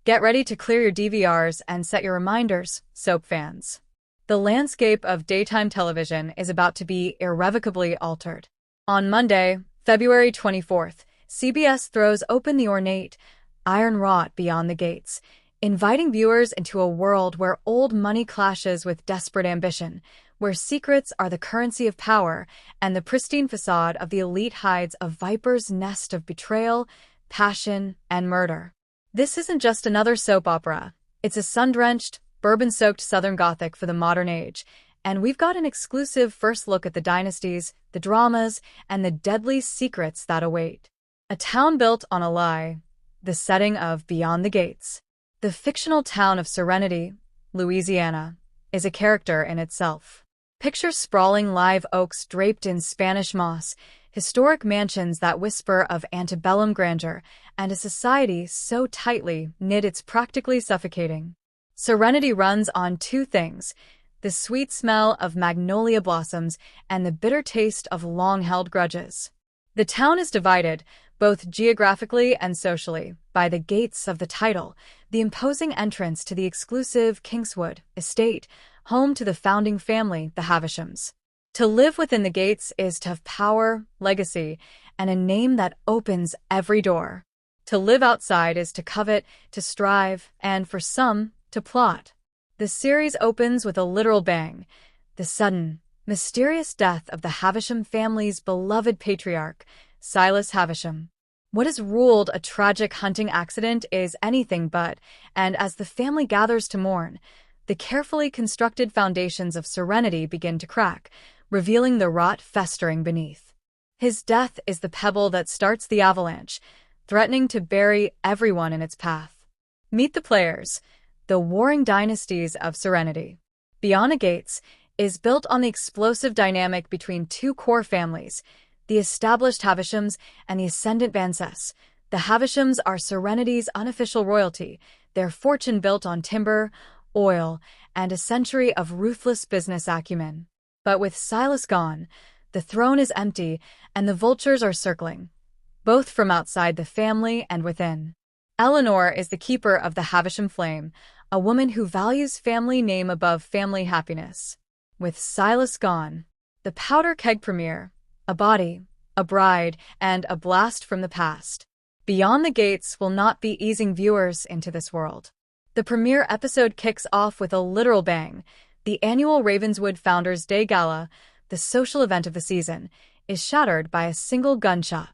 Get ready to clear your DVRs and set your reminders, soap fans. The landscape of daytime television is about to be irrevocably altered. On Monday, February 24th, CBS throws open the ornate, iron-wrought Beyond the Gates, inviting viewers into a world where old money clashes with desperate ambition, where secrets are the currency of power, and the pristine facade of the elite hides a viper's nest of betrayal, passion, and murder. This isn't just another soap opera. It's a sun-drenched, bourbon-soaked Southern Gothic for the modern age, and we've got an exclusive first look at the dynasties, the dramas, and the deadly secrets that await. A town built on a lie, the setting of Beyond the Gates. The fictional town of Serenity, Louisiana, is a character in itself. Picture sprawling live oaks draped in Spanish moss, historic mansions that whisper of antebellum grandeur, and a society so tightly knit it's practically suffocating. Serenity runs on two things: the sweet smell of magnolia blossoms and the bitter taste of long-held grudges. The town is divided, both geographically and socially, by the gates of the title, the imposing entrance to the exclusive Kingswood estate, home to the founding family, the Havishams. To live within the gates is to have power, legacy, and a name that opens every door. To live outside is to covet, to strive, and, for some, to plot. The series opens with a literal bang: the sudden, mysterious death of the Havisham family's beloved patriarch, Silas Havisham. What has ruled a tragic hunting accident is anything but, and as the family gathers to mourn, the carefully constructed foundations of Serenity begin to crack, revealing the rot festering beneath. His death is the pebble that starts the avalanche, threatening to bury everyone in its path. Meet the players, the warring dynasties of Serenity. Beyond the Gates is built on the explosive dynamic between two core families, the established Havishams and the ascendant Vances. The Havishams are Serenity's unofficial royalty, their fortune built on timber, oil, and a century of ruthless business acumen. But with Silas gone, the throne is empty and the vultures are circling, both from outside the family and within. Eleanor is the keeper of the Havisham flame, a woman who values family name above family happiness. With Silas gone, the powder keg premiere, a body, a bride, and a blast from the past. Beyond the Gates will not be easing viewers into this world. The premiere episode kicks off with a literal bang. The annual Ravenswood Founders Day Gala, the social event of the season, is shattered by a single gunshot.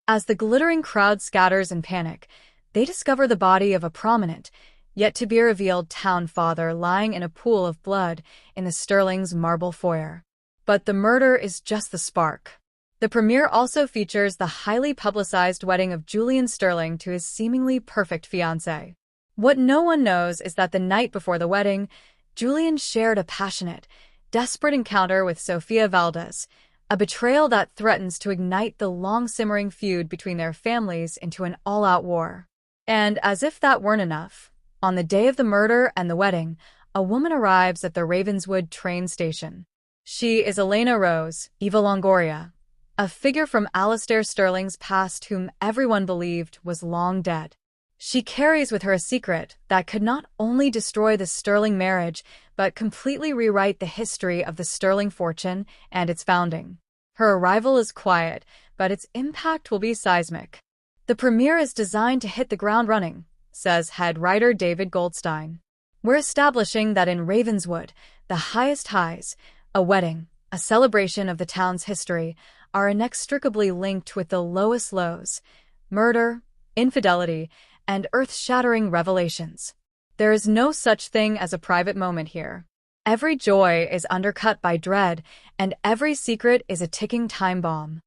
As the glittering crowd scatters in panic, they discover the body of a prominent, yet-to-be-revealed town father lying in a pool of blood in the Sterling's marble foyer. But the murder is just the spark. The premiere also features the highly publicized wedding of Julian Sterling to his seemingly perfect fiancée. What no one knows is that the night before the wedding, Julian shared a passionate, desperate encounter with Sofia Valdez, a betrayal that threatens to ignite the long-simmering feud between their families into an all-out war. And as if that weren't enough, on the day of the murder and the wedding, a woman arrives at the Ravenswood train station. She is Elena Rose, Eva Longoria, a figure from Alastair Sterling's past whom everyone believed was long dead. She carries with her a secret that could not only destroy the Sterling marriage, but completely rewrite the history of the Sterling fortune and its founding. Her arrival is quiet, but its impact will be seismic. The premiere is designed to hit the ground running, says head writer David Goldstein. We're establishing that in Ravenswood, the highest highs, a wedding, a celebration of the town's history, are inextricably linked with the lowest lows: murder, infidelity, and earth-shattering revelations. There is no such thing as a private moment here. Every joy is undercut by dread, and every secret is a ticking time bomb.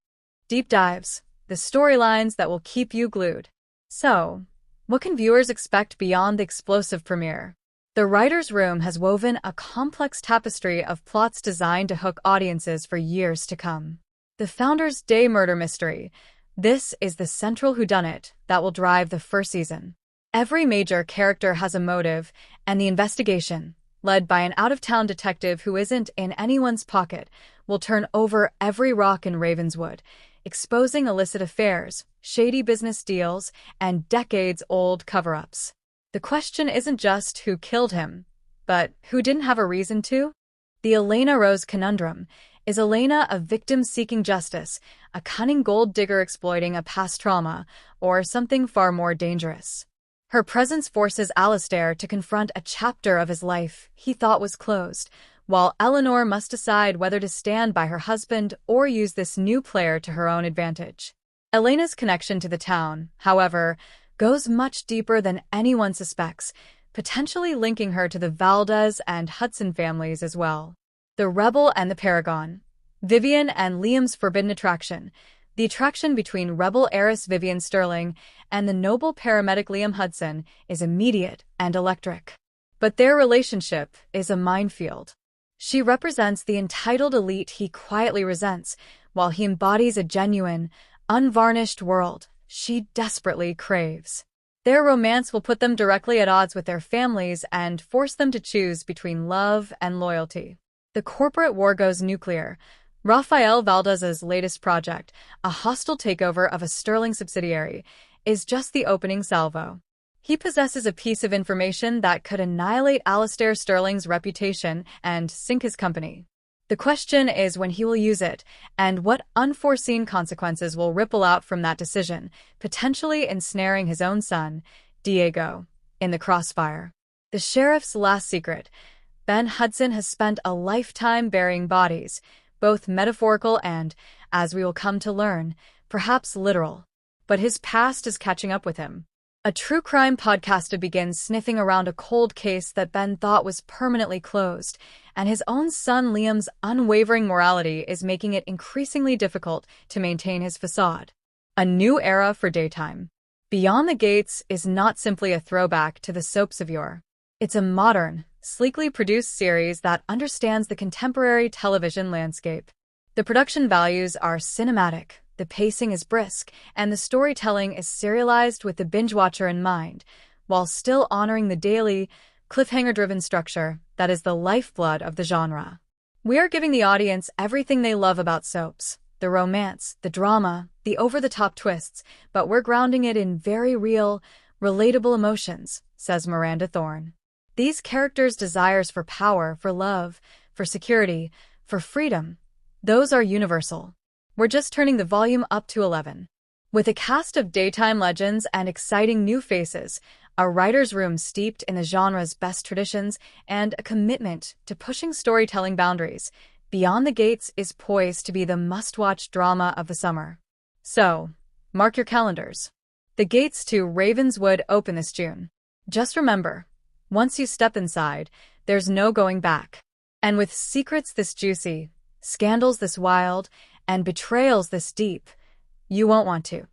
Deep dives, the storylines that will keep you glued. So, what can viewers expect beyond the explosive premiere? The writer's room has woven a complex tapestry of plots designed to hook audiences for years to come. The Founders Day murder mystery. This is the central whodunit that will drive the first season. Every major character has a motive, and the investigation, led by an out-of-town detective who isn't in anyone's pocket, will turn over every rock in Ravenswood, exposing illicit affairs, shady business deals, and decades-old cover-ups. The question isn't just who killed him, but who didn't have a reason to? The Elena Rose conundrum. Is Elena a victim seeking justice, a cunning gold digger exploiting a past trauma, or something far more dangerous? Her presence forces Alistair to confront a chapter of his life he thought was closed, while Eleanor must decide whether to stand by her husband or use this new player to her own advantage. Elena's connection to the town, however, goes much deeper than anyone suspects, potentially linking her to the Valdez and Hudson families as well. The Rebel and the Paragon. Vivian and Liam's forbidden attraction. The attraction between Rebel heiress Vivian Sterling and the noble paramedic Liam Hudson is immediate and electric. But their relationship is a minefield. She represents the entitled elite he quietly resents, while he embodies a genuine, unvarnished world she desperately craves. Their romance will put them directly at odds with their families and force them to choose between love and loyalty. The corporate war goes nuclear. Rafael Valdez's latest project, a hostile takeover of a Sterling subsidiary, is just the opening salvo. He possesses a piece of information that could annihilate Alistair Sterling's reputation and sink his company. The question is when he will use it, and what unforeseen consequences will ripple out from that decision, potentially ensnaring his own son, Diego, in the crossfire. The sheriff's last secret. Ben Hudson has spent a lifetime burying bodies, both metaphorical and, as we will come to learn, perhaps literal. But his past is catching up with him. A true crime podcaster begins sniffing around a cold case that Ben thought was permanently closed, and his own son Liam's unwavering morality is making it increasingly difficult to maintain his facade. A new era for daytime. Beyond the Gates is not simply a throwback to the soaps of yore. It's a modern, sleekly produced series that understands the contemporary television landscape. The production values are cinematic, the pacing is brisk, and the storytelling is serialized with the binge watcher in mind, while still honoring the daily, cliffhanger-driven structure that is the lifeblood of the genre. We are giving the audience everything they love about soaps, the romance, the drama, the over-the-top twists, but we're grounding it in very real, relatable emotions, says Miranda Thorne. These characters' desires for power, for love, for security, for freedom, those are universal. We're just turning the volume up to 11. With a cast of daytime legends and exciting new faces, a writer's room steeped in the genre's best traditions, and a commitment to pushing storytelling boundaries, Beyond the Gates is poised to be the must-watch drama of the summer. So, mark your calendars. The gates to Ravenswood open this June. Just remember, once you step inside, there's no going back. And with secrets this juicy, scandals this wild, and betrayals this deep, you won't want to